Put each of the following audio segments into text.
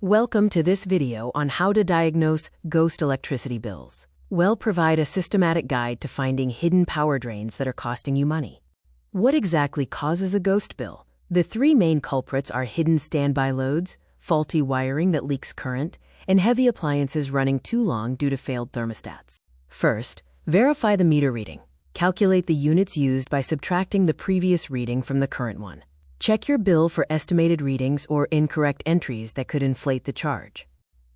Welcome to this video on how to diagnose ghost electricity bills. We'll provide a systematic guide to finding hidden power drains that are costing you money. What exactly causes a ghost bill? The three main culprits are hidden standby loads, faulty wiring that leaks current, and heavy appliances running too long due to failed thermostats. First, verify the meter reading. Calculate the units used by subtracting the previous reading from the current one. Check your bill for estimated readings or incorrect entries that could inflate the charge.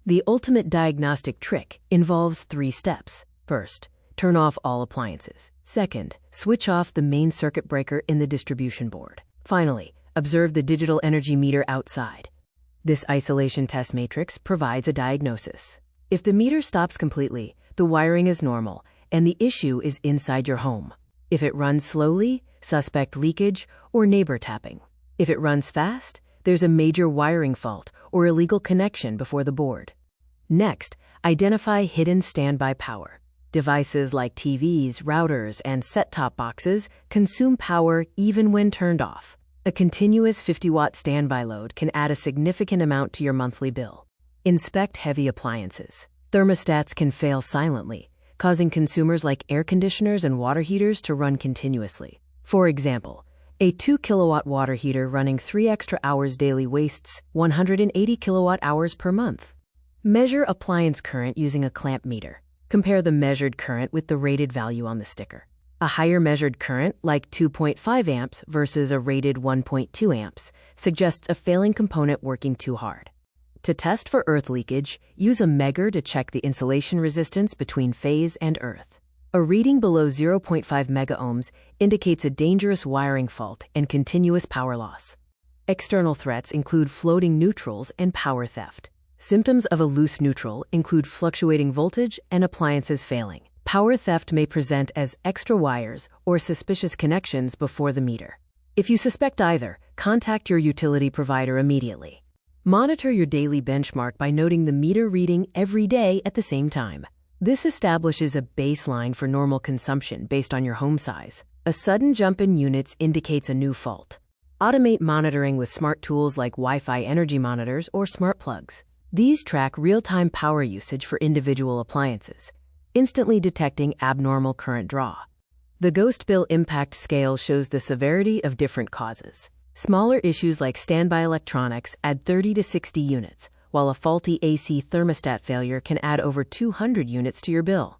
The ultimate diagnostic trick involves 3 steps. First, turn off all appliances. Second, switch off the main circuit breaker in the distribution board. Finally, observe the digital energy meter outside. This isolation test matrix provides a diagnosis. If the meter stops completely, the wiring is normal, and the issue is inside your home. If it runs slowly, suspect leakage or neighbor tapping. If it runs fast, there's a major wiring fault or illegal connection before the board. Next, identify hidden standby power. Devices like TVs, routers, and set-top boxes consume power even when turned off. A continuous 50-watt standby load can add a significant amount to your monthly bill. Inspect heavy appliances. Thermostats can fail silently, causing consumers like air conditioners and water heaters to run continuously. For example, a 2-kilowatt water heater running 3 extra hours daily wastes 180 kilowatt-hours per month. Measure appliance current using a clamp meter. Compare the measured current with the rated value on the sticker. A higher measured current, like 2.5 amps versus a rated 1.2 amps, suggests a failing component working too hard. To test for earth leakage, use a megger to check the insulation resistance between phase and earth. A reading below 0.5 megaohms indicates a dangerous wiring fault and continuous power loss. External threats include floating neutrals and power theft. Symptoms of a loose neutral include fluctuating voltage and appliances failing. Power theft may present as extra wires or suspicious connections before the meter. If you suspect either, contact your utility provider immediately. Monitor your daily benchmark by noting the meter reading every day at the same time. This establishes a baseline for normal consumption based on your home size. A sudden jump in units indicates a new fault. Automate monitoring with smart tools like Wi-Fi energy monitors or smart plugs. These track real-time power usage for individual appliances, instantly detecting abnormal current draw. The ghost bill impact scale shows the severity of different causes. Smaller issues like standby electronics add 30 to 60 units, while a faulty AC thermostat failure can add over 200 units to your bill.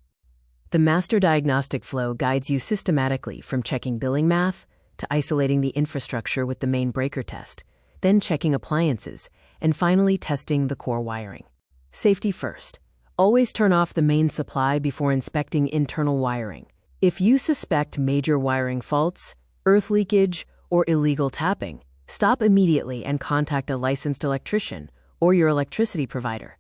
The master diagnostic flow guides you systematically from checking billing math to isolating the infrastructure with the main breaker test, then checking appliances, and finally testing the core wiring. Safety first. Always turn off the main supply before inspecting internal wiring. If you suspect major wiring faults, earth leakage, or illegal tapping, stop immediately and contact a licensed electrician or your electricity provider.